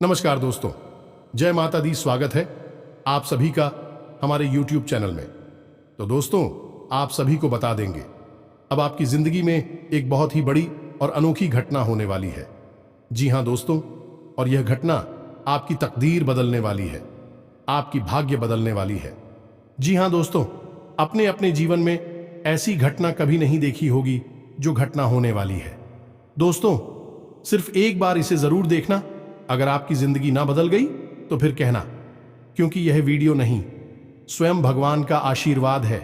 नमस्कार दोस्तों, जय माता दी। स्वागत है आप सभी का हमारे YouTube चैनल में। तो दोस्तों, आप सभी को बता देंगे, अब आपकी जिंदगी में एक बहुत ही बड़ी और अनोखी घटना होने वाली है। जी हां दोस्तों, और यह घटना आपकी तकदीर बदलने वाली है, आपकी भाग्य बदलने वाली है। जी हां दोस्तों, अपने अपने जीवन में ऐसी घटना कभी नहीं देखी होगी जो घटना होने वाली है। दोस्तों, सिर्फ एक बार इसे जरूर देखना। अगर आपकी जिंदगी ना बदल गई तो फिर कहना, क्योंकि यह वीडियो नहीं, स्वयं भगवान का आशीर्वाद है।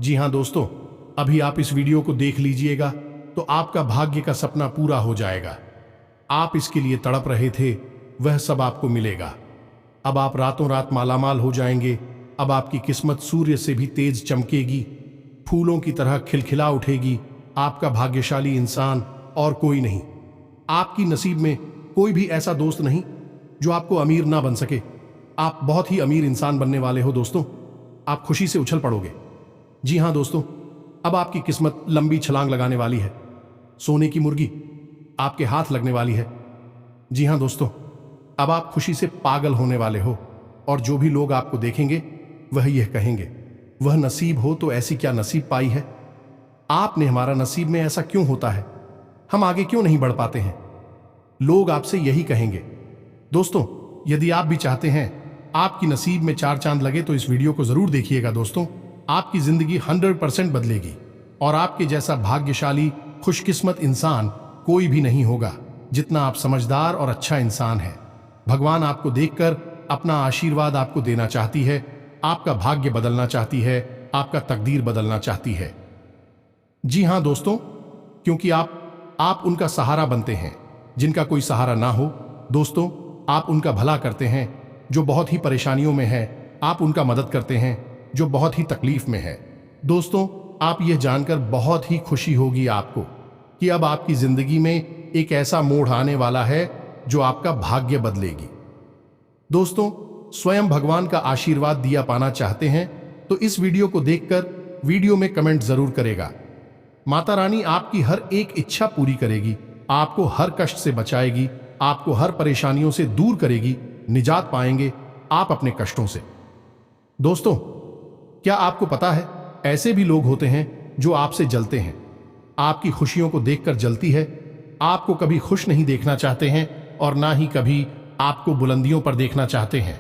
जी हां दोस्तों, अभी आप इस वीडियो को देख लीजिएगा तो आपका भाग्य का सपना पूरा हो जाएगा। आप इसके लिए तड़प रहे थे, वह सब आपको मिलेगा। अब आप रातों रात मालामाल हो जाएंगे। अब आपकी किस्मत सूर्य से भी तेज चमकेगी, फूलों की तरह खिलखिला उठेगी। आपका भाग्यशाली इंसान और कोई नहीं। आपकी नसीब में कोई भी ऐसा दोस्त नहीं जो आपको अमीर ना बन सके। आप बहुत ही अमीर इंसान बनने वाले हो दोस्तों। आप खुशी से उछल पड़ोगे। जी हां दोस्तों, अब आपकी किस्मत लंबी छलांग लगाने वाली है। सोने की मुर्गी आपके हाथ लगने वाली है। जी हां दोस्तों, अब आप खुशी से पागल होने वाले हो, और जो भी लोग आपको देखेंगे वह यह कहेंगे, वह नसीब हो तो ऐसी क्या नसीब पाई है। आपने हमारा नसीब में ऐसा क्यों होता है, हम आगे क्यों नहीं बढ़ पाते हैं। लोग आपसे यही कहेंगे। दोस्तों, यदि आप भी चाहते हैं आपकी नसीब में चार चांद लगे तो इस वीडियो को जरूर देखिएगा दोस्तों। आपकी जिंदगी 100% बदलेगी, और आपके जैसा भाग्यशाली खुशकिस्मत इंसान कोई भी नहीं होगा जितना आप समझदार और अच्छा इंसान हैं। भगवान आपको देखकर अपना आशीर्वाद आपको देना चाहती है, आपका भाग्य बदलना चाहती है, आपका तकदीर बदलना चाहती है। जी हां दोस्तों, क्योंकि आप उनका सहारा बनते हैं जिनका कोई सहारा ना हो। दोस्तों, आप उनका भला करते हैं जो बहुत ही परेशानियों में है। आप उनका मदद करते हैं जो बहुत ही तकलीफ में है। दोस्तों, आप यह जानकर बहुत ही खुशी होगी आपको कि अब आपकी जिंदगी में एक ऐसा मोड़ आने वाला है जो आपका भाग्य बदलेगी। दोस्तों, स्वयं भगवान का आशीर्वाद दिया पाना चाहते हैं तो इस वीडियो को देखकर वीडियो में कमेंट जरूर करेगा। माता रानी आपकी हर एक इच्छा पूरी करेगी, आपको हर कष्ट से बचाएगी, आपको हर परेशानियों से दूर करेगी। निजात पाएंगे आप अपने कष्टों से। दोस्तों, क्या आपको पता है, ऐसे भी लोग होते हैं जो आपसे जलते हैं, आपकी खुशियों को देखकर जलती है। आपको कभी खुश नहीं देखना चाहते हैं और ना ही कभी आपको बुलंदियों पर देखना चाहते हैं।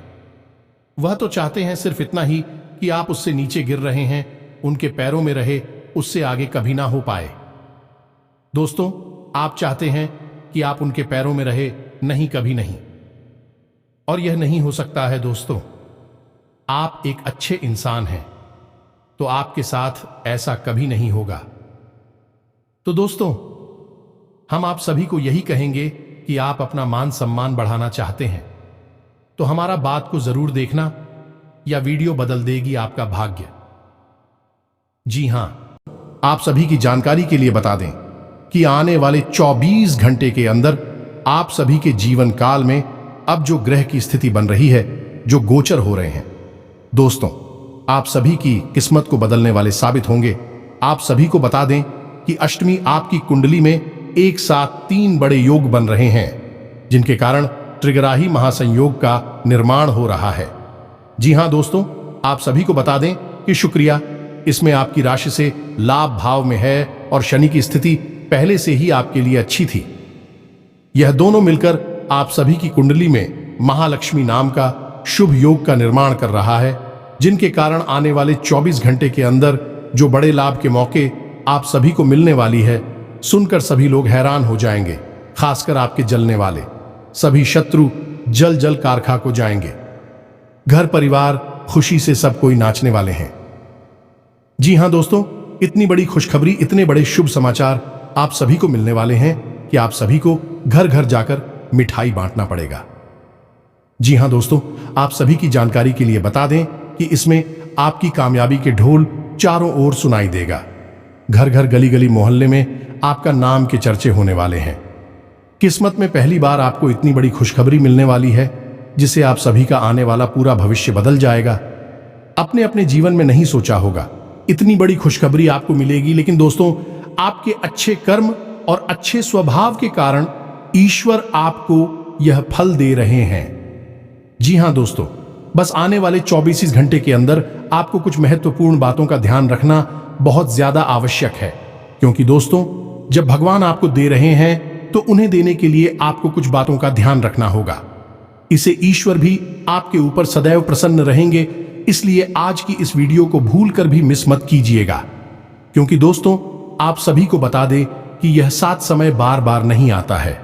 वह तो चाहते हैं सिर्फ इतना ही कि आप उससे नीचे गिर रहे हैं, उनके पैरों में रहे, उससे आगे कभी ना हो पाए। दोस्तों, आप चाहते हैं कि आप उनके पैरों में रहे, नहीं कभी नहीं, और यह नहीं हो सकता है। दोस्तों, आप एक अच्छे इंसान हैं तो आपके साथ ऐसा कभी नहीं होगा। तो दोस्तों, हम आप सभी को यही कहेंगे कि आप अपना मान सम्मान बढ़ाना चाहते हैं तो हमारा बात को जरूर देखना, या वीडियो बदल देगी आपका भाग्य। जी हां, आप सभी की जानकारी के लिए बता दें कि आने वाले 24 घंटे के अंदर आप सभी के जीवन काल में अब जो ग्रह की स्थिति बन रही है, जो गोचर हो रहे हैं, दोस्तों, आप सभी की किस्मत को बदलने वाले साबित होंगे। आप सभी को बता दें कि अष्टमी आपकी कुंडली में एक साथ 3 बड़े योग बन रहे हैं, जिनके कारण त्रिग्राही महासंयोग का निर्माण हो रहा है। जी हां दोस्तों, आप सभी को बता दें कि शुक्रिया, इसमें आपकी राशि से लाभ भाव में है और शनि की स्थिति पहले से ही आपके लिए अच्छी थी। यह दोनों मिलकर आप सभी की कुंडली में महालक्ष्मी नाम का शुभ योग का निर्माण कर रहा है, जिनके कारण आने वाले 24 घंटे के अंदर जो बड़े लाभ के मौके आप सभी को मिलने वाली है, सुनकर सभी लोग हैरान हो जाएंगे। खासकर आपके जलने वाले सभी शत्रु जल जल कारखा को जाएंगे। घर परिवार खुशी से सब कोई नाचने वाले हैं। जी हां दोस्तों, इतनी बड़ी खुशखबरी, इतने बड़े शुभ समाचार आप सभी को मिलने वाले हैं कि आप सभी को घर घर जाकर मिठाई बांटना पड़ेगा। जी हां दोस्तों, आप सभी की जानकारी के लिए बता दें कि इसमें आपकी कामयाबी के ढोल चारों ओर सुनाई देगा। घर घर गली गली मोहल्ले में आपका नाम के चर्चे होने वाले हैं। किस्मत में पहली बार आपको इतनी बड़ी खुशखबरी मिलने वाली है जिसे आप सभी का आने वाला पूरा भविष्य बदल जाएगा। अपने अपने जीवन में नहीं सोचा होगा इतनी बड़ी खुशखबरी आपको मिलेगी, लेकिन दोस्तों, आपके अच्छे कर्म और अच्छे स्वभाव के कारण ईश्वर आपको यह फल दे रहे हैं। जी हां दोस्तों, बस आने वाले 24 घंटे के अंदर आपको कुछ महत्वपूर्ण बातों का ध्यान रखना बहुत ज्यादा आवश्यक है, क्योंकि दोस्तों जब भगवान आपको दे रहे हैं तो उन्हें देने के लिए आपको कुछ बातों का ध्यान रखना होगा। इसे ईश्वर भी आपके ऊपर सदैव प्रसन्न रहेंगे, इसलिए आज की इस वीडियो को भूलकर भी मिस मत कीजिएगा, क्योंकि दोस्तों आप सभी को बता दें कि यह 7 समय बार बार नहीं आता है।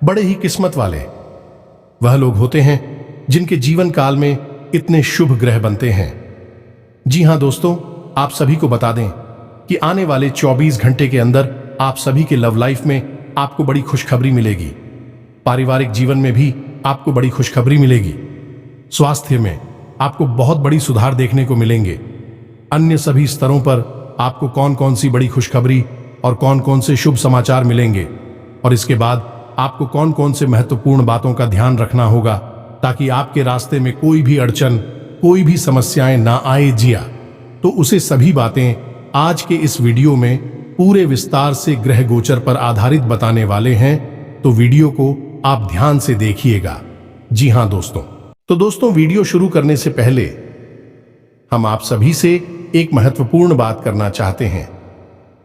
बड़े ही किस्मत वाले वह लोग होते हैं जिनके जीवन काल में इतने शुभ ग्रह बनते हैं। जी हां दोस्तों, आप सभी को बता दें कि आने वाले 24 घंटे के अंदर आप सभी के लव लाइफ में आपको बड़ी खुशखबरी मिलेगी। पारिवारिक जीवन में भी आपको बड़ी खुशखबरी मिलेगी। स्वास्थ्य में आपको बहुत बड़ी सुधार देखने को मिलेंगे। अन्य सभी स्तरों पर आपको कौन कौन सी बड़ी खुशखबरी और कौन कौन से शुभ समाचार मिलेंगे, और इसके बाद आपको कौन कौन से महत्वपूर्ण बातों का ध्यान रखना होगा ताकि आपके रास्ते में कोई भी अड़चन, कोई भी समस्याएं ना आए जिया, तो उसे सभी बातें आज के इस वीडियो में पूरे विस्तार से ग्रह गोचर पर आधारित बताने वाले हैं। तो वीडियो को आप ध्यान से देखिएगा। जी हां दोस्तों, तो दोस्तों वीडियो शुरू करने से पहले हम आप सभी से एक महत्वपूर्ण बात करना चाहते हैं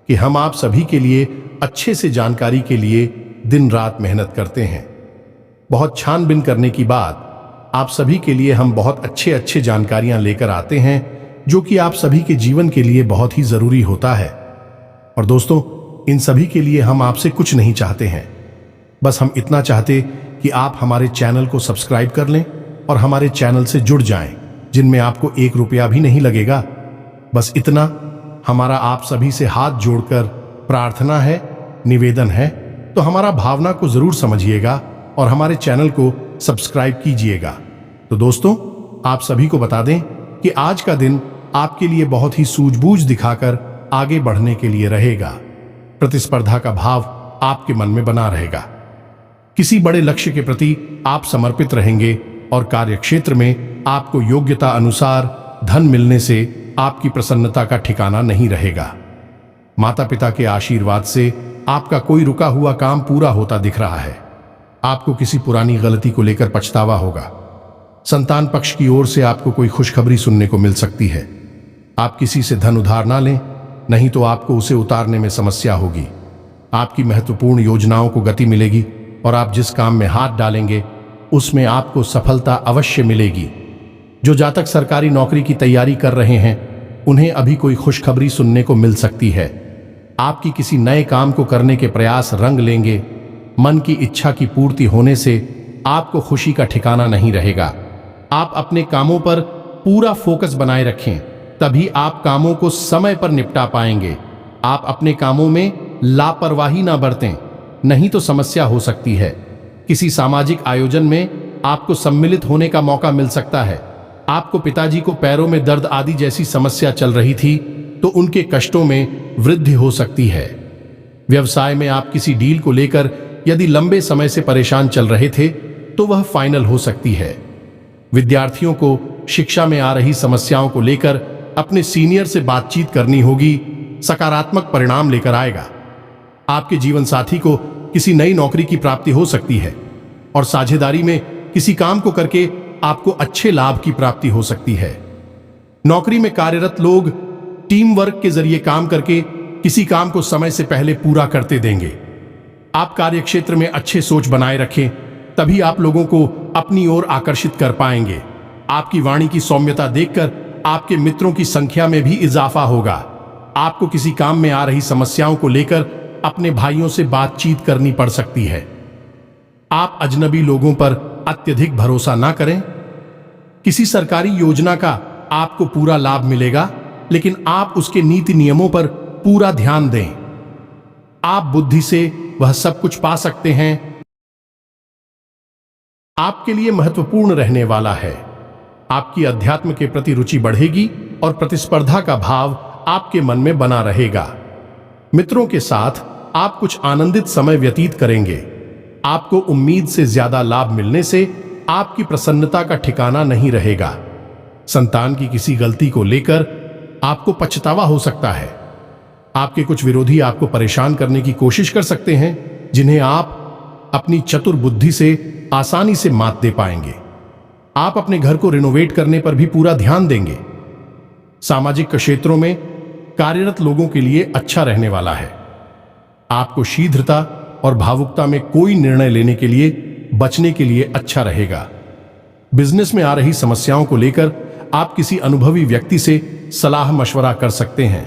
कि हम आप सभी के लिए अच्छे से जानकारी के लिए दिन रात मेहनत करते हैं। बहुत छानबीन करने के बाद आप सभी के लिए हम बहुत अच्छे जानकारियां लेकर आते हैं, जो कि आप सभी के जीवन के लिए बहुत ही जरूरी होता है। और दोस्तों इन सभी के लिए हम आपसे कुछ नहीं चाहते हैं, बस हम इतना चाहते कि आप हमारे चैनल को सब्सक्राइब कर लें और हमारे चैनल से जुड़ जाएं, जिनमें आपको 1 रुपया भी नहीं लगेगा। बस इतना हमारा आप सभी से हाथ जोड़कर प्रार्थना है, निवेदन है। तो हमारा भावना को जरूर समझिएगा और हमारे चैनल को सब्सक्राइब कीजिएगा। तो दोस्तों आप सभी को बता दें कि आज का दिन आपके लिए बहुत ही सूझबूझ दिखाकर आगे बढ़ने के लिए रहेगा। प्रतिस्पर्धा का भाव आपके मन में बना रहेगा। किसी बड़े लक्ष्य के प्रति आप समर्पित रहेंगे और कार्यक्षेत्र में आपको योग्यता अनुसार धन मिलने से आपकी प्रसन्नता का ठिकाना नहीं रहेगा। माता पिता के आशीर्वाद से आपका कोई रुका हुआ काम पूरा होता दिख रहा है। आपको किसी पुरानी गलती को लेकर पछतावा होगा। संतान पक्ष की ओर से आपको कोई खुशखबरी सुनने को मिल सकती है। आप किसी से धन उधार ना लें, नहीं तो आपको उसे उतारने में समस्या होगी। आपकी महत्वपूर्ण योजनाओं को गति मिलेगी और आप जिस काम में हाथ डालेंगे उसमें आपको सफलता अवश्य मिलेगी। जो जातक सरकारी नौकरी की तैयारी कर रहे हैं उन्हें अभी कोई खुशखबरी सुनने को मिल सकती है। आपकी किसी नए काम को करने के प्रयास रंग लेंगे। मन की इच्छा की पूर्ति होने से आपको खुशी का ठिकाना नहीं रहेगा। आप अपने कामों पर पूरा फोकस बनाए रखें, तभी आप कामों को समय पर निपटा पाएंगे। आप अपने कामों में लापरवाही ना बरतें, नहीं तो समस्या हो सकती है। किसी सामाजिक आयोजन में आपको सम्मिलित होने का मौका मिल सकता है। आपको पिताजी को पैरों में दर्द आदि जैसी समस्या चल रही थी तो उनके कष्टों में वृद्धि हो सकती है। व्यवसाय में आप किसी डील को लेकर यदि लंबे समय से परेशान चल रहे थे तो वह फाइनल हो सकती है। विद्यार्थियों को शिक्षा में आ रही समस्याओं को लेकर अपने सीनियर से बातचीत करनी होगी, सकारात्मक परिणाम लेकर आएगा। आपके जीवन साथी को किसी नई नौकरी की प्राप्ति हो सकती है और साझेदारी में किसी काम को करके आपको अच्छे लाभ की प्राप्ति हो सकती है। नौकरी में कार्यरत लोग टीम वर्क के जरिए काम करके किसी काम को समय से पहले पूरा करते देंगे। आप कार्यक्षेत्र में अच्छे सोच बनाए रखें, तभी आप लोगों को अपनी ओर आकर्षित कर पाएंगे। आपकी वाणी की सौम्यता देखकर आपके मित्रों की संख्या में भी इजाफा होगा। आपको किसी काम में आ रही समस्याओं को लेकर अपने भाइयों से बातचीत करनी पड़ सकती है। आप अजनबी लोगों पर अत्यधिक भरोसा ना करें। किसी सरकारी योजना का आपको पूरा लाभ मिलेगा, लेकिन आप उसके नीति नियमों पर पूरा ध्यान दें। आप बुद्धि से वह सब कुछ पा सकते हैं। आपके लिए महत्वपूर्ण रहने वाला है। आपकी अध्यात्म के प्रति रुचि बढ़ेगी और प्रतिस्पर्धा का भाव आपके मन में बना रहेगा। मित्रों के साथ आप कुछ आनंदित समय व्यतीत करेंगे। आपको उम्मीद से ज्यादा लाभ मिलने से आपकी प्रसन्नता का ठिकाना नहीं रहेगा। संतान की किसी गलती को लेकर आपको पछतावा हो सकता है। आपके कुछ विरोधी आपको परेशान करने की कोशिश कर सकते हैं, जिन्हें आप अपनी चतुर बुद्धि से आसानी से मात दे पाएंगे। आप अपने घर को रिनोवेट करने पर भी पूरा ध्यान देंगे। सामाजिक क्षेत्रों में कार्यरत लोगों के लिए अच्छा रहने वाला है। आपको शीघ्रता और भावुकता में कोई निर्णय लेने के लिए बचने के लिए अच्छा रहेगा। बिजनेस में आ रही समस्याओं को लेकर आप किसी अनुभवी व्यक्ति से सलाह मशवरा कर सकते हैं।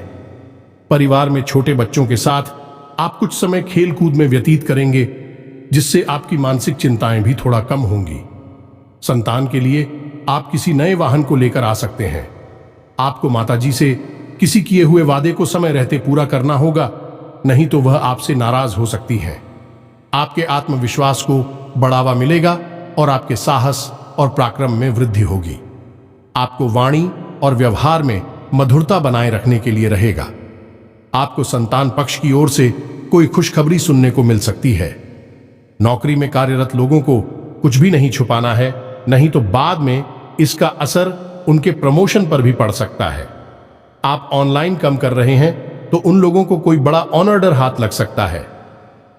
परिवार में छोटे बच्चों के साथ आप कुछ समय खेल कूद में व्यतीत करेंगे, जिससे आपकी मानसिक चिंताएं भी थोड़ा कम होंगी। संतान के लिए आप किसी नए वाहन को लेकर आ सकते हैं। आपको माताजी से किसी किए हुए वादे को समय रहते पूरा करना होगा, नहीं तो वह आपसे नाराज हो सकती है। आपके आत्मविश्वास को बढ़ावा मिलेगा और आपके साहस और पराक्रम में वृद्धि होगी। आपको वाणी और व्यवहार में मधुरता बनाए रखने के लिए रहेगा। आपको संतान पक्ष की ओर से कोई खुशखबरी सुनने को मिल सकती है। नौकरी में कार्यरत लोगों को कुछ भी नहीं छुपाना है, नहीं तो बाद में इसका असर उनके प्रमोशन पर भी पड़ सकता है। आप ऑनलाइन काम कर रहे हैं तो उन लोगों को कोई बड़ा ऑर्डर हाथ लग सकता है।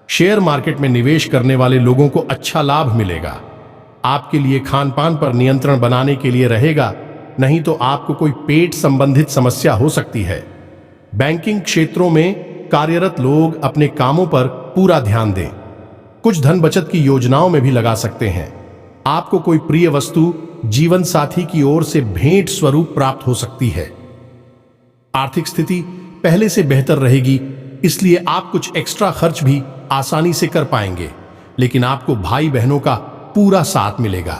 शेयर मार्केट में निवेश करने वाले लोगों को अच्छा लाभ मिलेगा। आपके लिए खान पान पर नियंत्रण बनाने के लिए रहेगा, नहीं तो आपको कोई पेट संबंधित समस्या हो सकती है। बैंकिंग क्षेत्रों में कार्यरत लोग अपने कामों पर पूरा ध्यान दें। कुछ धन बचत की योजनाओं में भी लगा सकते हैं। आपको कोई प्रिय वस्तु जीवन साथी की ओर से भेंट स्वरूप प्राप्त हो सकती है। आर्थिक स्थिति पहले से बेहतर रहेगी, इसलिए आप कुछ एक्स्ट्रा खर्च भी आसानी से कर पाएंगे, लेकिन आपको भाई बहनों का पूरा साथ मिलेगा।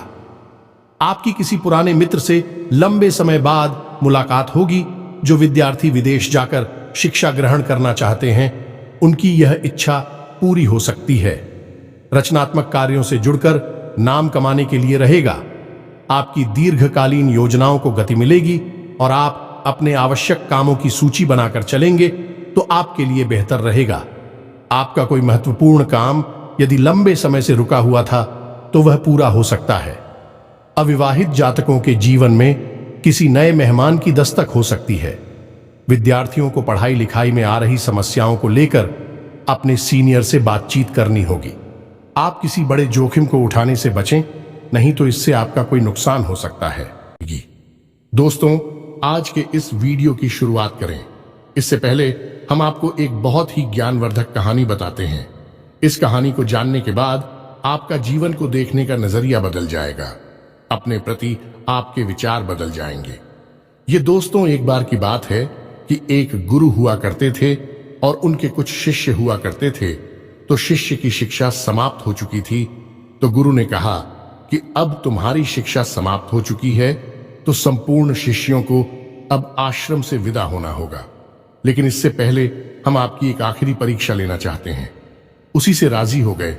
आपकी किसी पुराने मित्र से लंबे समय बाद मुलाकात होगी। जो विद्यार्थी विदेश जाकर शिक्षा ग्रहण करना चाहते हैं, उनकी यह इच्छा पूरी हो सकती है। रचनात्मक कार्यों से जुड़कर नाम कमाने के लिए रहेगा। आपकी दीर्घकालीन योजनाओं को गति मिलेगी और आप अपने आवश्यक कामों की सूची बनाकर चलेंगे तो आपके लिए बेहतर रहेगा। आपका कोई महत्वपूर्ण काम यदि लंबे समय से रुका हुआ था तो वह पूरा हो सकता है। अविवाहित जातकों के जीवन में किसी नए मेहमान की दस्तक हो सकती है। विद्यार्थियों को पढ़ाई लिखाई में आ रही समस्याओं को लेकर अपने सीनियर से बातचीत करनी होगी। आप किसी बड़े जोखिम को उठाने से बचें, नहीं तो इससे आपका कोई नुकसान हो सकता है। दोस्तों, आज के इस वीडियो की शुरुआत करें इससे पहले हम आपको एक बहुत ही ज्ञानवर्धक कहानी बताते हैं। इस कहानी को जानने के बाद आपका जीवन को देखने का नजरिया बदल जाएगा। अपने प्रति आपके विचार बदल जाएंगे। ये दोस्तों, एक बार की बात है कि एक गुरु हुआ करते थे और उनके कुछ शिष्य हुआ करते थे। तो शिष्य की शिक्षा समाप्त हो चुकी थी, तो गुरु ने कहा कि अब तुम्हारी शिक्षा समाप्त हो चुकी है, तो संपूर्ण शिष्यों को अब आश्रम से विदा होना होगा। लेकिन इससे पहले हम आपकी एक आखिरी परीक्षा लेना चाहते हैं। उसी से राजी हो गए।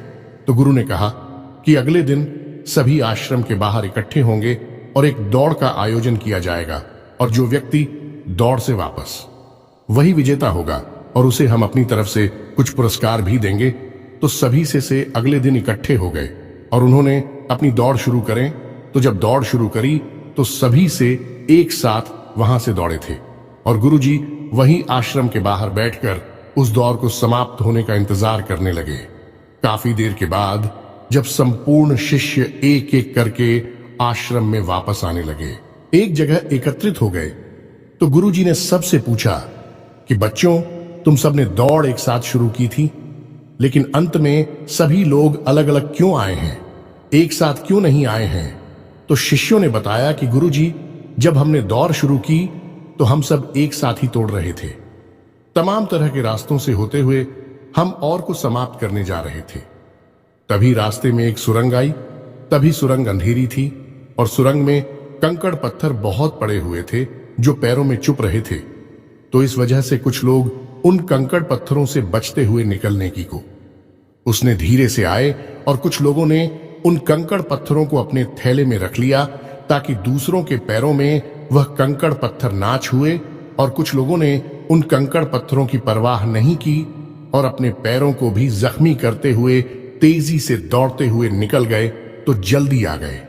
तो गुरु ने कहा कि अगले दिन सभी आश्रम के बाहर इकट्ठे होंगे और एक दौड़ का आयोजन किया जाएगा, और जो व्यक्ति दौड़ से वापस, वही विजेता होगा और उसे हम अपनी तरफ से कुछ पुरस्कार भी देंगे। तो सभी से अगले दिन इकट्ठे हो गए और उन्होंने अपनी दौड़ शुरू करें। तो जब दौड़ शुरू करी तो सभी से एक साथ वहां से दौड़े थे और गुरुजी वहीं आश्रम के बाहर बैठकर उस दौड़ को समाप्त होने का इंतजार करने लगे। काफी देर के बाद जब संपूर्ण शिष्य एक एक करके आश्रम में वापस आने लगे, एक जगह एकत्रित हो गए, तो गुरुजी ने सबसे पूछा कि बच्चों, तुम सबने दौड़ एक साथ शुरू की थी, लेकिन अंत में सभी लोग अलग अलग क्यों आए हैं, एक साथ क्यों नहीं आए हैं? तो शिष्यों ने बताया कि गुरुजी, जब हमने दौड़ शुरू की तो हम सब एक साथ ही तोड़ रहे थे। तमाम तरह के रास्तों से होते हुए हम और को समाप्त करने जा रहे थे। तभी रास्ते में एक सुरंग आई। तभी सुरंग अंधेरी थी और सुरंग में कंकड़ पत्थर बहुत पड़े हुए थे जो पैरों में चुप रहे थे। तो इस वजह से कुछ लोग उन कंकड़ पत्थरों से बचते हुए निकलने की को उसने धीरे से आए और कुछ लोगों ने उन कंकड़ पत्थरों को अपने थैले में रख लिया ताकि दूसरों के पैरों में वह कंकड़ पत्थर ना छुए, और कुछ लोगों ने उन कंकड़ पत्थरों की परवाह नहीं की और अपने पैरों को भी जख्मी करते हुए तेजी से दौड़ते हुए निकल गए तो जल्दी आ गए।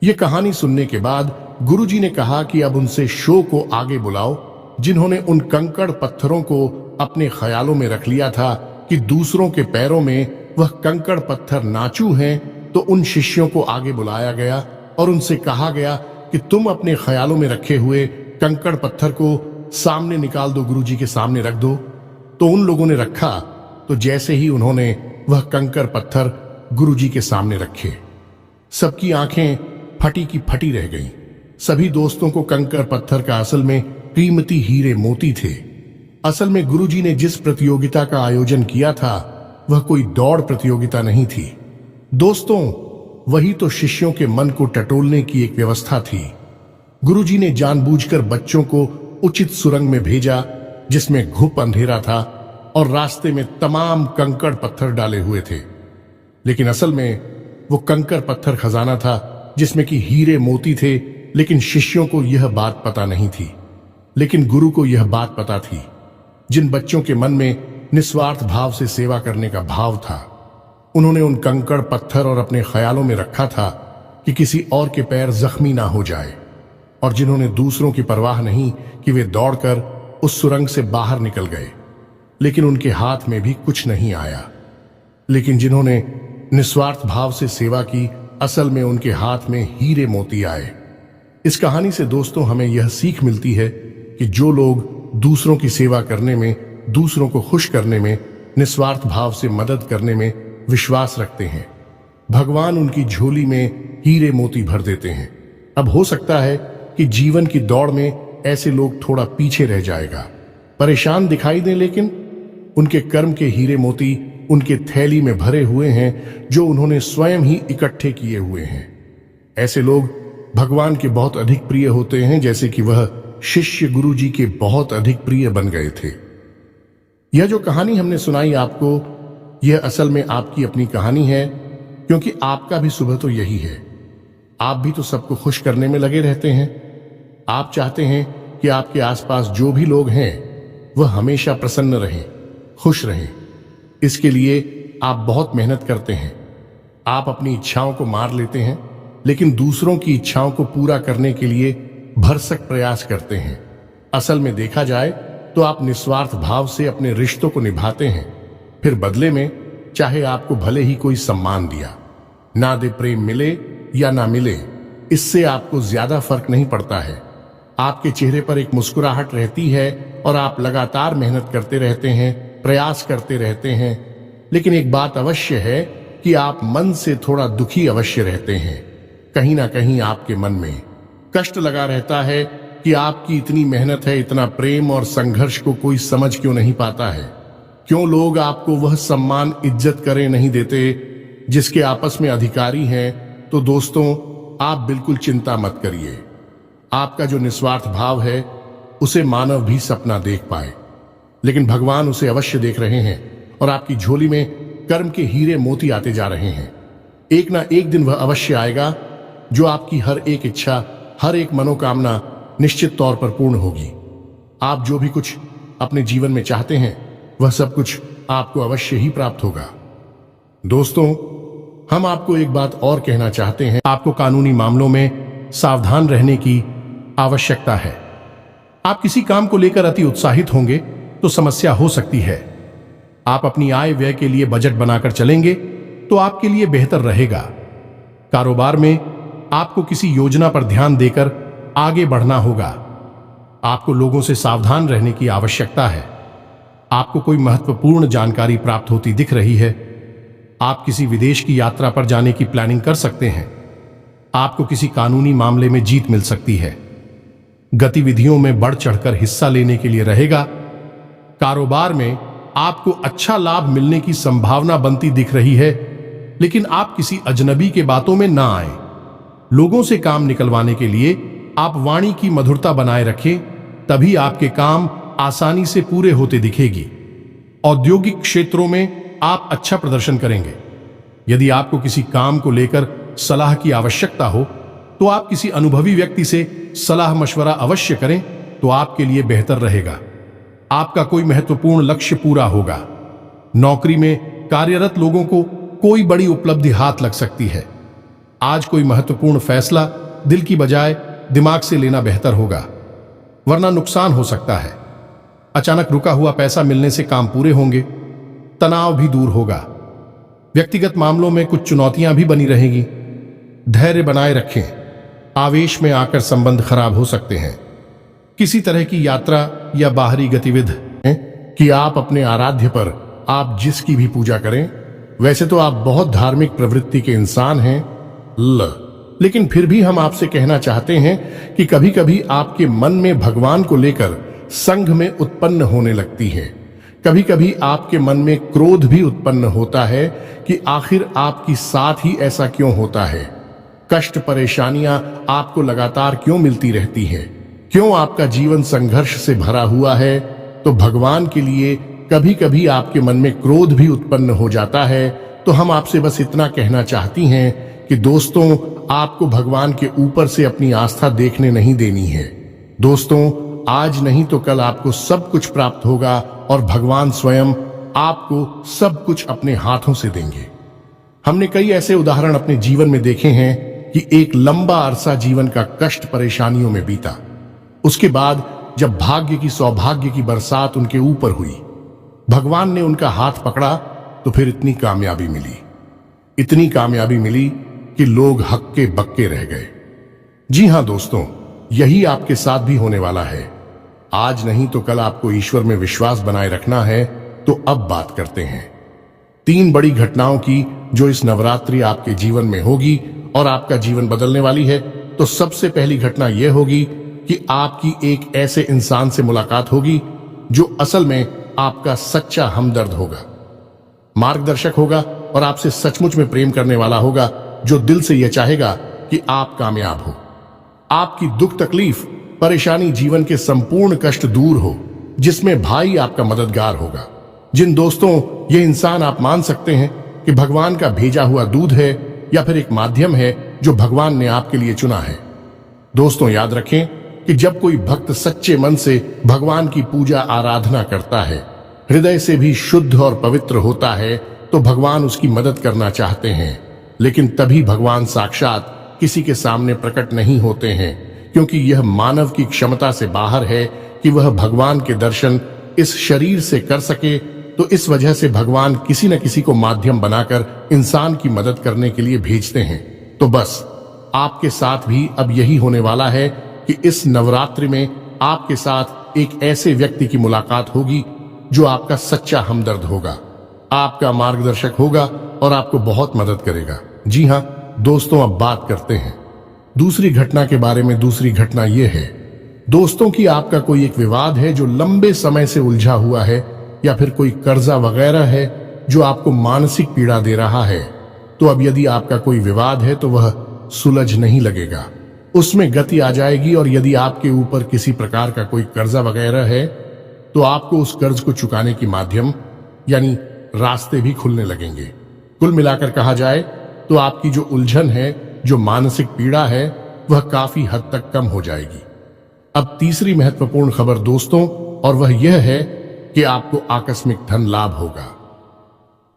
ये कहानी सुनने के बाद गुरुजी ने कहा कि अब उनसे शो को आगे बुलाओ, जिन्होंने उन कंकड़ पत्थरों को अपने ख्यालों में रख लिया था कि दूसरों के पैरों में वह कंकड़ पत्थर नाचू हैं, तो उन शिष्यों को आगे बुलाया गया और उनसे कहा गया कि तुम अपने ख्यालों में रखे हुए कंकड़ पत्थर को सामने निकाल दो, गुरुजी के सामने रख दो। तो उन लोगों ने रखा, तो जैसे ही उन्होंने वह कंकड़ पत्थर गुरुजी के सामने रखे, सबकी आंखें फटी की फटी रह गईं। सभी दोस्तों को कंकड़ पत्थर का असल में कीमती हीरे मोती थे। असल में गुरुजी ने जिस प्रतियोगिता का आयोजन किया था वह कोई दौड़ प्रतियोगिता नहीं थी दोस्तों, वही तो शिष्यों के मन को टटोलने की एक व्यवस्था थी। गुरुजी ने जानबूझकर बच्चों को उचित सुरंग में भेजा जिसमें घुप अंधेरा था और रास्ते में तमाम कंकड़ पत्थर डाले हुए थे, लेकिन असल में वो कंकड़ पत्थर खजाना था जिसमें कि हीरे मोती थे। लेकिन शिष्यों को यह बात पता नहीं थी, लेकिन गुरु को यह बात पता थी। जिन बच्चों के मन में निस्वार्थ भाव से सेवा करने का भाव था, उन्होंने उन कंकड़ पत्थर और अपने ख्यालों में रखा था कि किसी और के पैर जख्मी ना हो जाए, और जिन्होंने दूसरों की परवाह नहीं कि वे दौड़कर उस सुरंग से बाहर निकल गए, लेकिन उनके हाथ में भी कुछ नहीं आया। लेकिन जिन्होंने निस्वार्थ भाव से सेवा की, असल में उनके हाथ में हीरे मोती आए। इस कहानी से दोस्तों हमें यह सीख मिलती है कि जो लोग दूसरों की सेवा करने में, दूसरों को खुश करने में, निस्वार्थ भाव से मदद करने में विश्वास रखते हैं, भगवान उनकी झोली में हीरे मोती भर देते हैं। अब हो सकता है कि जीवन की दौड़ में ऐसे लोग थोड़ा पीछे रह जाएगा, परेशान दिखाई दें, लेकिन उनके कर्म के हीरे मोती उनके थैली में भरे हुए हैं जो उन्होंने स्वयं ही इकट्ठे किए हुए हैं। ऐसे लोग भगवान के बहुत अधिक प्रिय होते हैं, जैसे कि वह शिष्य गुरु जी के बहुत अधिक प्रिय बन गए थे। यह जो कहानी हमने सुनाई आपको, यह असल में आपकी अपनी कहानी है, क्योंकि आपका भी सुबह तो यही है। आप भी तो सबको खुश करने में लगे रहते हैं। आप चाहते हैं कि आपके आसपास जो भी लोग हैं वह हमेशा प्रसन्न रहें, खुश रहें। इसके लिए आप बहुत मेहनत करते हैं। आप अपनी इच्छाओं को मार लेते हैं, लेकिन दूसरों की इच्छाओं को पूरा करने के लिए भरसक प्रयास करते हैं। असल में देखा जाए तो आप निस्वार्थ भाव से अपने रिश्तों को निभाते हैं, फिर बदले में चाहे आपको भले ही कोई सम्मान दिया ना दे, प्रेम मिले या ना मिले, इससे आपको ज्यादा फर्क नहीं पड़ता है। आपके चेहरे पर एक मुस्कुराहट रहती है और आप लगातार मेहनत करते रहते हैं, प्रयास करते रहते हैं। लेकिन एक बात अवश्य है कि आप मन से थोड़ा दुखी अवश्य रहते हैं। कहीं ना कहीं आपके मन में कष्ट लगा रहता है कि आपकी इतनी मेहनत है, इतना प्रेम और संघर्ष को कोई समझ क्यों नहीं पाता है। क्यों लोग आपको वह सम्मान, इज्जत करें नहीं देते जिसके आपस में अधिकारी हैं। तो दोस्तों, आप बिल्कुल चिंता मत करिए। आपका जो निस्वार्थ भाव है उसे मानव भी सपना देख पाए, लेकिन भगवान उसे अवश्य देख रहे हैं और आपकी झोली में कर्म के हीरे मोती आते जा रहे हैं। एक ना एक दिन वह अवश्य आएगा जो आपकी हर एक इच्छा, हर एक मनोकामना निश्चित तौर पर पूर्ण होगी। आप जो भी कुछ अपने जीवन में चाहते हैं वह सब कुछ आपको अवश्य ही प्राप्त होगा। दोस्तों, हम आपको एक बात और कहना चाहते हैं। आपको कानूनी मामलों में सावधान रहने की आवश्यकता है। आप किसी काम को लेकर अति उत्साहित होंगे तो समस्या हो सकती है। आप अपनी आय व्यय के लिए बजट बनाकर चलेंगे तो आपके लिए बेहतर रहेगा। कारोबार में आपको किसी योजना पर ध्यान देकर आगे बढ़ना होगा। आपको लोगों से सावधान रहने की आवश्यकता है। आपको कोई महत्वपूर्ण जानकारी प्राप्त होती दिख रही है। आप किसी विदेश की यात्रा पर जाने की प्लानिंग कर सकते हैं। आपको किसी कानूनी मामले में जीत मिल सकती है। गतिविधियों में बढ़ चढ़कर हिस्सा लेने के लिए रहेगा। कारोबार में आपको अच्छा लाभ मिलने की संभावना बनती दिख रही है, लेकिन आप किसी अजनबी के बातों में ना आए। लोगों से काम निकलवाने के लिए आप वाणी की मधुरता बनाए रखें, तभी आपके काम आसानी से पूरे होते दिखेगी। औद्योगिक क्षेत्रों में आप अच्छा प्रदर्शन करेंगे। यदि आपको किसी काम को लेकर सलाह की आवश्यकता हो तो आप किसी अनुभवी व्यक्ति से सलाह मशवरा अवश्य करें, तो आपके लिए बेहतर रहेगा। आपका कोई महत्वपूर्ण लक्ष्य पूरा होगा। नौकरी में कार्यरत लोगों को कोई बड़ी उपलब्धि हाथ लग सकती है। आज कोई महत्वपूर्ण फैसला दिल की बजाय दिमाग से लेना बेहतर होगा, वरना नुकसान हो सकता है। अचानक रुका हुआ पैसा मिलने से काम पूरे होंगे, तनाव भी दूर होगा। व्यक्तिगत मामलों में कुछ चुनौतियां भी बनी रहेंगी। धैर्य बनाए रखें, आवेश में आकर संबंध खराब हो सकते हैं। किसी तरह की यात्रा या बाहरी गतिविधि है कि आप अपने आराध्य पर आप जिसकी भी पूजा करें। वैसे तो आप बहुत धार्मिक प्रवृत्ति के इंसान हैं, लेकिन फिर भी हम आपसे कहना चाहते हैं कि कभी कभी आपके मन में भगवान को लेकर संघ में उत्पन्न होने लगती है। कभी कभी आपके मन में क्रोध भी उत्पन्न होता है कि आखिर आपकी साथ ही ऐसा क्यों होता है। कष्ट परेशानियां आपको लगातार क्यों मिलती रहती हैं? क्यों आपका जीवन संघर्ष से भरा हुआ है? तो भगवान के लिए कभी कभी आपके मन में क्रोध भी उत्पन्न हो जाता है। तो हम आपसे बस इतना कहना चाहती हैं कि दोस्तों, आपको भगवान के ऊपर से अपनी आस्था देखने नहीं देनी है। दोस्तों, आज नहीं तो कल आपको सब कुछ प्राप्त होगा और भगवान स्वयं आपको सब कुछ अपने हाथों से देंगे। हमने कई ऐसे उदाहरण अपने जीवन में देखे हैं कि एक लंबा अरसा जीवन का कष्ट परेशानियों में बीता। उसके बाद जब भाग्य की सौभाग्य की बरसात उनके ऊपर हुई, भगवान ने उनका हाथ पकड़ा, तो फिर इतनी कामयाबी मिली कि लोग हक्के बक्के रह गए। जी हां दोस्तों, यही आपके साथ भी होने वाला है। आज नहीं तो कल आपको ईश्वर में विश्वास बनाए रखना है। तो अब बात करते हैं 3 बड़ी घटनाओं की जो इस नवरात्रि आपके जीवन में होगी और आपका जीवन बदलने वाली है। तो सबसे पहली घटना यह होगी कि आपकी एक ऐसे इंसान से मुलाकात होगी जो असल में आपका सच्चा हमदर्द होगा, मार्गदर्शक होगा और आपसे सचमुच में प्रेम करने वाला होगा, जो दिल से यह चाहेगा कि आप कामयाब हो, आपकी दुख तकलीफ परेशानी जीवन के संपूर्ण कष्ट दूर हो, जिसमें भाई आपका मददगार होगा। जिन दोस्तों, ये इंसान आप मान सकते हैं कि भगवान का भेजा हुआ दूध है या फिर एक माध्यम है जो भगवान ने आपके लिए चुना है। दोस्तों, याद रखें कि जब कोई भक्त सच्चे मन से भगवान की पूजा आराधना करता है, हृदय से भी शुद्ध और पवित्र होता है, तो भगवान उसकी मदद करना चाहते हैं। लेकिन तभी भगवान साक्षात किसी के सामने प्रकट नहीं होते हैं, क्योंकि यह मानव की क्षमता से बाहर है कि वह भगवान के दर्शन इस शरीर से कर सके। तो इस वजह से भगवान किसी न किसी को माध्यम बनाकर इंसान की मदद करने के लिए भेजते हैं। तो बस आपके साथ भी अब यही होने वाला है कि इस नवरात्रि में आपके साथ एक ऐसे व्यक्ति की मुलाकात होगी जो आपका सच्चा हमदर्द होगा, आपका मार्गदर्शक होगा और आपको बहुत मदद करेगा। जी हां दोस्तों, अब बात करते हैं दूसरी घटना के बारे में। दूसरी घटना यह है दोस्तों कि आपका कोई एक विवाद है जो लंबे समय से उलझा हुआ है, या फिर कोई कर्जा वगैरह है जो आपको मानसिक पीड़ा दे रहा है। तो अब यदि आपका कोई विवाद है तो वह सुलझ नहीं लगेगा, उसमें गति आ जाएगी। और यदि आपके ऊपर किसी प्रकार का कोई कर्जा वगैरह है तो आपको उस कर्ज को चुकाने की माध्यम यानी रास्ते भी खुलने लगेंगे। कुल मिलाकर कहा जाए तो आपकी जो उलझन है, जो मानसिक पीड़ा है, वह काफी हद तक कम हो जाएगी। अब तीसरी महत्वपूर्ण खबर दोस्तों, और वह यह है कि आपको आकस्मिक धन लाभ होगा।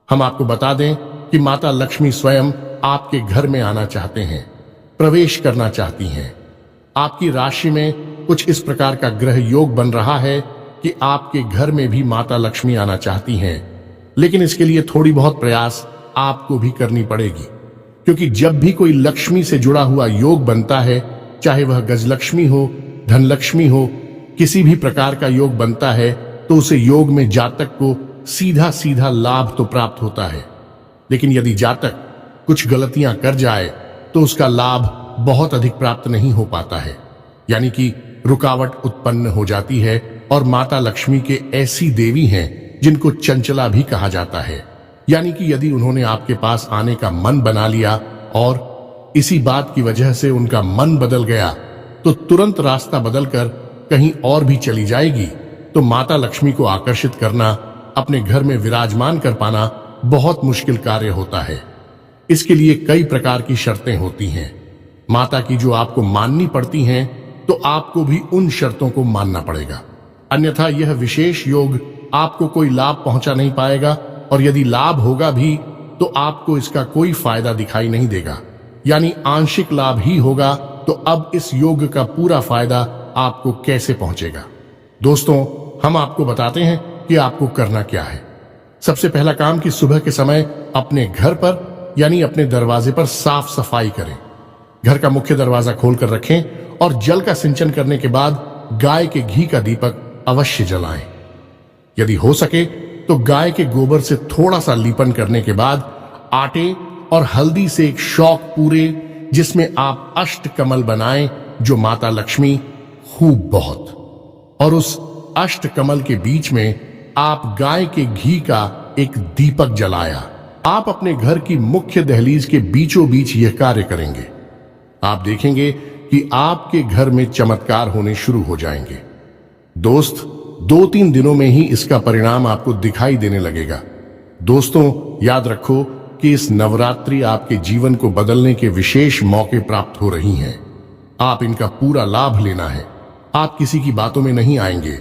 हम आपको बता दें कि माता लक्ष्मी स्वयं आपके घर में आना चाहते हैं, प्रवेश करना चाहती हैं। आपकी राशि में कुछ इस प्रकार का ग्रह योग बन रहा है कि आपके घर में भी माता लक्ष्मी आना चाहती हैं। लेकिन इसके लिए थोड़ी बहुत प्रयास आपको भी करनी पड़ेगी, क्योंकि जब भी कोई लक्ष्मी से जुड़ा हुआ योग बनता है, चाहे वह गजलक्ष्मी हो, धनलक्ष्मी हो, किसी भी प्रकार का योग बनता है, तो उसे योग में जातक को सीधा सीधा लाभ तो प्राप्त होता है। लेकिन यदि जातक कुछ गलतियां कर जाए तो उसका लाभ बहुत अधिक प्राप्त नहीं हो पाता है, यानी कि रुकावट उत्पन्न हो जाती है। और माता लक्ष्मी के ऐसी देवी हैं जिनको चंचला भी कहा जाता है, यानी कि यदि उन्होंने आपके पास आने का मन बना लिया और इसी बात की वजह से उनका मन बदल गया, तो तुरंत रास्ता बदलकर कहीं और भी चली जाएगी। तो माता लक्ष्मी को आकर्षित करना, अपने घर में विराजमान कर पाना बहुत मुश्किल कार्य होता है। इसके लिए कई प्रकार की शर्तें होती हैं माता की, जो आपको माननी पड़ती हैं। तो आपको भी उन शर्तों को मानना पड़ेगा, अन्यथा यह विशेष योग आपको कोई लाभ पहुंचा नहीं पाएगा। और यदि लाभ होगा भी तो आपको इसका कोई फायदा दिखाई नहीं देगा, यानी आंशिक लाभ ही होगा। तो अब इस योग का पूरा फायदा आपको कैसे पहुंचेगा? दोस्तों, हम आपको बताते हैं कि आपको करना क्या है। सबसे पहला काम कि सुबह के समय अपने घर पर यानी अपने दरवाजे पर साफ सफाई करें। घर का मुख्य दरवाजा खोलकर रखें और जल का सिंचन करने के बाद गाय के घी का दीपक अवश्य जलाएं। यदि हो सके तो गाय के गोबर से थोड़ा सा लीपन करने के बाद आटे और हल्दी से एक शौक पूरे, जिसमें आप अष्टकमल बनाएं जो माता लक्ष्मी खूब बहुत, और उस अष्टकमल के बीच में आप गाय के घी का एक दीपक जलाया। आप अपने घर की मुख्य दहलीज के बीचों बीच यह कार्य करेंगे। आप देखेंगे कि आपके घर में चमत्कार होने शुरू हो जाएंगे। दोस्त, 2-3 दिनों में ही इसका परिणाम आपको दिखाई देने लगेगा। दोस्तों, याद रखो कि इस नवरात्रि आपके जीवन को बदलने के विशेष मौके प्राप्त हो रही हैं। आप इनका पूरा लाभ लेना है। आप किसी की बातों में नहीं आएंगे,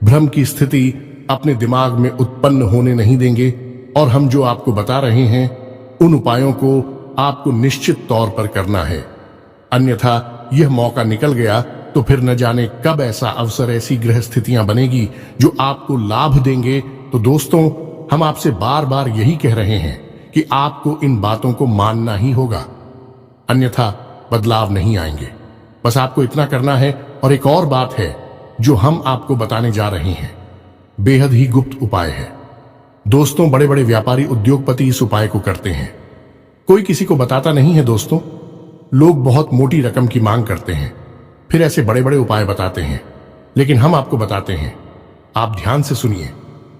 भ्रम की स्थिति अपने दिमाग में उत्पन्न होने नहीं देंगे, और हम जो आपको बता रहे हैं उन उपायों को आपको निश्चित तौर पर करना है। अन्यथा यह मौका निकल गया तो फिर न जाने कब ऐसा अवसर, ऐसी ग्रह स्थितियां बनेगी जो आपको लाभ देंगे। तो दोस्तों, हम आपसे बार बार यही कह रहे हैं कि आपको इन बातों को मानना ही होगा, अन्यथा बदलाव नहीं आएंगे। बस आपको इतना करना है। और एक और बात है जो हम आपको बताने जा रहे हैं, बेहद ही गुप्त उपाय है। दोस्तों, बड़े बड़े व्यापारी, उद्योगपति इस उपाय को करते हैं, कोई किसी को बताता नहीं है। दोस्तों, लोग बहुत मोटी रकम की मांग करते हैं, फिर ऐसे बड़े बड़े उपाय बताते हैं, लेकिन हम आपको बताते हैं। आप ध्यान से सुनिए।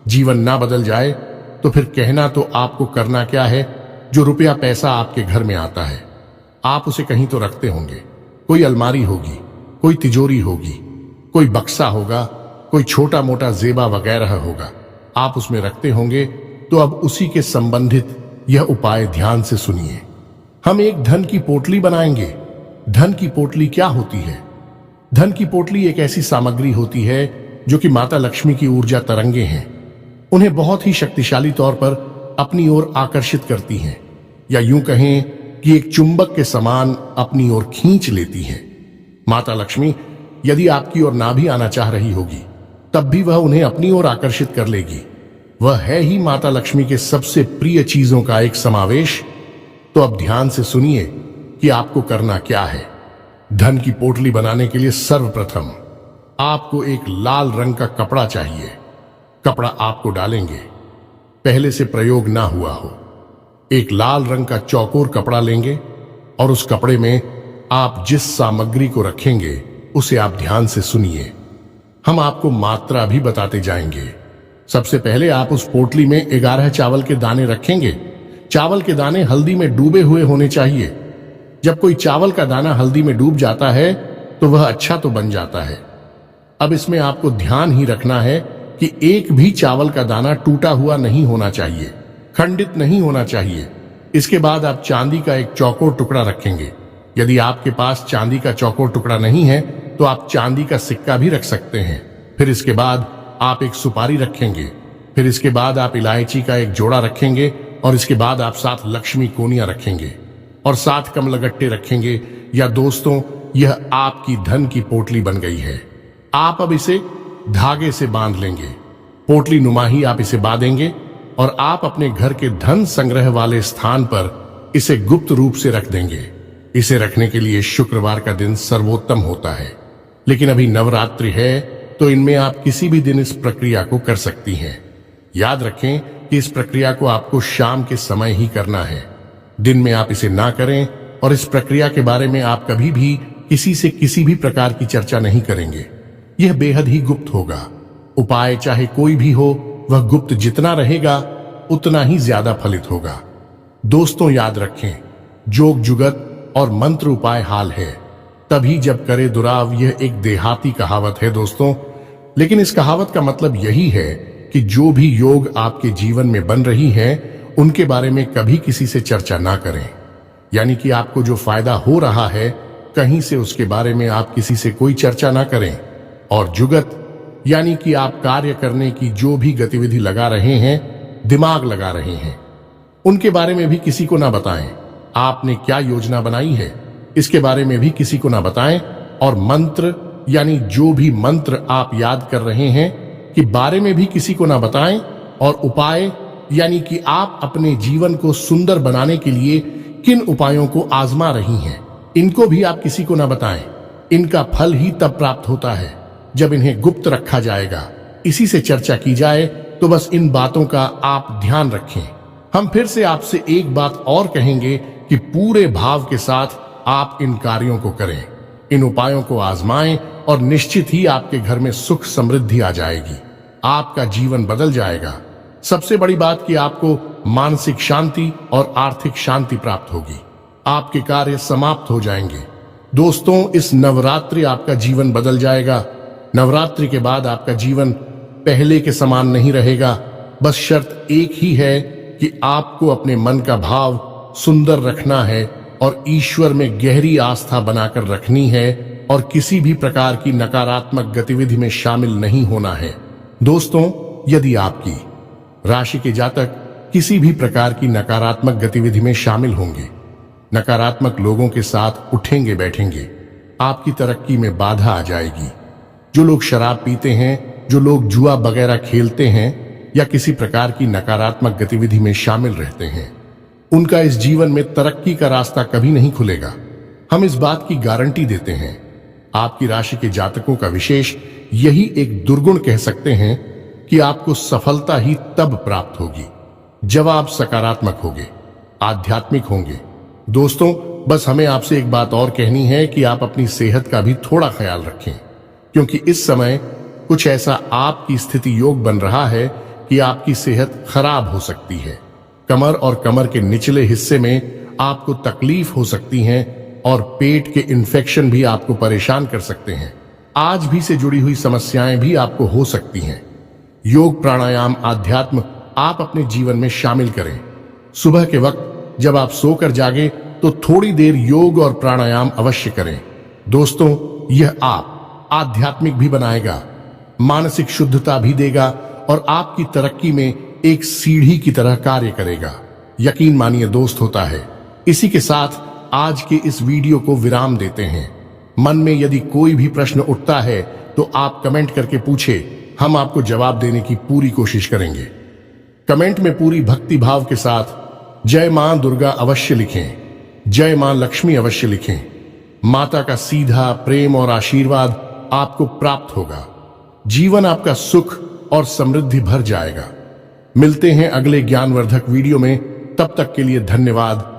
जीवन ना बदल जाए तो फिर कहना तो आपको करना क्या है। जो रुपया पैसा आपके घर में आता है, आप उसे कहीं तो रखते होंगे। कोई अलमारी होगी, कोई तिजोरी होगी, कोई बक्सा होगा, कोई छोटा मोटा जेबा वगैरह होगा, आप उसमें रखते होंगे। तो अब उसी के संबंधित यह उपाय ध्यान से सुनिए। हम एक धन की पोटली बनाएंगे। धन की पोटली क्या होती है? धन की पोटली एक ऐसी सामग्री होती है जो कि माता लक्ष्मी की ऊर्जा तरंगे हैं। उन्हें बहुत ही शक्तिशाली तौर पर अपनी ओर आकर्षित करती हैं, या यूं कहें कि एक चुंबक के समान अपनी ओर खींच लेती हैं। माता लक्ष्मी यदि आपकी ओर ना भी आना चाह रही होगी, तब भी वह उन्हें अपनी ओर आकर्षित कर लेगी। वह है ही माता लक्ष्मी के सबसे प्रिय चीजों का एक समावेश। तो अब ध्यान से सुनिए कि आपको करना क्या है। धन की पोटली बनाने के लिए सर्वप्रथम आपको एक लाल रंग का कपड़ा चाहिए। कपड़ा आपको डालेंगे, पहले से प्रयोग ना हुआ हो। एक लाल रंग का चौकोर कपड़ा लेंगे और उस कपड़े में आप जिस सामग्री को रखेंगे उसे आप ध्यान से सुनिए। हम आपको मात्रा भी बताते जाएंगे। सबसे पहले आप उस पोटली में 11 चावल के दाने रखेंगे। चावल के दाने हल्दी में डूबे हुए होने चाहिए। जब कोई चावल का दाना हल्दी में डूब जाता है तो वह अच्छा तो बन जाता है। अब इसमें आपको ध्यान ही रखना है कि एक भी चावल का दाना टूटा हुआ नहीं होना चाहिए, खंडित नहीं होना चाहिए। इसके बाद आप चांदी का एक चौकोर टुकड़ा रखेंगे। यदि आपके पास चांदी का चौकोर टुकड़ा नहीं है तो आप चांदी का सिक्का भी रख सकते हैं। फिर इसके बाद आप एक सुपारी रखेंगे। फिर इसके बाद आप इलायची का एक जोड़ा रखेंगे, और इसके बाद आप 7 लक्ष्मी कोनियां रखेंगे और 7 कमलगट्टे रखेंगे। या दोस्तों, यह आपकी धन की पोटली बन गई है। आप अब इसे धागे से बांध लेंगे। पोटली नुमा ही आप इसे बांधेंगे और आप अपने घर के धन संग्रह वाले स्थान पर इसे गुप्त रूप से रख देंगे। इसे रखने के लिए शुक्रवार का दिन सर्वोत्तम होता है, लेकिन अभी नवरात्रि है तो इनमें आप किसी भी दिन इस प्रक्रिया को कर सकती हैं। याद रखें कि इस प्रक्रिया को आपको शाम के समय ही करना है, दिन में आप इसे ना करें। और इस प्रक्रिया के बारे में आप कभी भी किसी से किसी भी प्रकार की चर्चा नहीं करेंगे। यह बेहद ही गुप्त होगा। उपाय चाहे कोई भी हो, वह गुप्त जितना रहेगा उतना ही ज्यादा फलित होगा। दोस्तों, याद रखें, जोग जुगत और मंत्र उपाय हाल है, तभी जब करे दुराव। यह एक देहाती कहावत है दोस्तों, लेकिन इस कहावत का मतलब यही है कि जो भी योग आपके जीवन में बन रही हैं, उनके बारे में कभी किसी से चर्चा ना करें। यानी कि आपको जो फायदा हो रहा है कहीं से, उसके बारे में आप किसी से कोई चर्चा ना करें। और जुगत यानी कि आप कार्य करने की जो भी गतिविधि लगा रहे हैं, दिमाग लगा रहे हैं, उनके बारे में भी किसी को ना बताएं। आपने क्या योजना बनाई है इसके बारे में भी किसी को ना बताएं। और मंत्र यानी जो भी मंत्र आप याद कर रहे हैं कि बारे में भी किसी को ना बताएं। और उपाय यानी कि आप अपने जीवन को सुंदर बनाने के लिए किन उपायों को आजमा रही हैं, इनको भी आप किसी को न बताएं। इनका फल ही तब प्राप्त होता है जब इन्हें गुप्त रखा जाएगा। इसी से चर्चा की जाए तो बस इन बातों का आप ध्यान रखें। हम फिर से आपसे एक बात और कहेंगे कि पूरे भाव के साथ आप इन कार्यों को करें, इन उपायों को आजमाएं और निश्चित ही आपके घर में सुख समृद्धि आ जाएगी। आपका जीवन बदल जाएगा। सबसे बड़ी बात कि आपको मानसिक शांति और आर्थिक शांति प्राप्त होगी। आपके कार्य समाप्त हो जाएंगे। दोस्तों, इस नवरात्रि आपका जीवन बदल जाएगा। नवरात्रि के बाद आपका जीवन पहले के समान नहीं रहेगा। बस शर्त एक ही है कि आपको अपने मन का भाव सुंदर रखना है और ईश्वर में गहरी आस्था बनाकर रखनी है और किसी भी प्रकार की नकारात्मक गतिविधि में शामिल नहीं होना है। दोस्तों, यदि आपकी राशि के जातक किसी भी प्रकार की नकारात्मक गतिविधि में शामिल होंगे, नकारात्मक लोगों के साथ उठेंगे बैठेंगे, आपकी तरक्की में बाधा आ जाएगी। जो लोग शराब पीते हैं, जो लोग जुआ वगैरह खेलते हैं या किसी प्रकार की नकारात्मक गतिविधि में शामिल रहते हैं, उनका इस जीवन में तरक्की का रास्ता कभी नहीं खुलेगा। हम इस बात की गारंटी देते हैं। आपकी राशि के जातकों का विशेष यही एक दुर्गुण कह सकते हैं कि आपको सफलता ही तब प्राप्त होगी जब आप सकारात्मक होंगे, आध्यात्मिक होंगे। दोस्तों, बस हमें आपसे एक बात और कहनी है कि आप अपनी सेहत का भी थोड़ा ख्याल रखें, क्योंकि इस समय कुछ ऐसा आपकी स्थिति योग बन रहा है कि आपकी सेहत खराब हो सकती है। कमर और कमर के निचले हिस्से में आपको तकलीफ हो सकती है और पेट के इन्फेक्शन भी आपको परेशान कर सकते हैं। आज भी से जुड़ी हुई समस्याएं भी आपको हो सकती हैं। योग, प्राणायाम, आध्यात्म आप अपने जीवन में शामिल करें। सुबह के वक्त जब आप सोकर जागे तो थोड़ी देर योग और प्राणायाम अवश्य करें। दोस्तों, यह आप आध्यात्मिक भी बनाएगा, मानसिक शुद्धता भी देगा और आपकी तरक्की में एक सीढ़ी की तरह कार्य करेगा। यकीन मानिए दोस्त, होता है। इसी के साथ आज के इस वीडियो को विराम देते हैं। मन में यदि कोई भी प्रश्न उठता है तो आप कमेंट करके पूछे, हम आपको जवाब देने की पूरी कोशिश करेंगे। कमेंट में पूरी भक्ति भाव के साथ जय मां दुर्गा अवश्य लिखें, जय मां लक्ष्मी अवश्य लिखें। माता का सीधा प्रेम और आशीर्वाद आपको प्राप्त होगा। जीवन आपका सुख और समृद्धि भर जाएगा। मिलते हैं अगले ज्ञानवर्धक वीडियो में। तब तक के लिए धन्यवाद।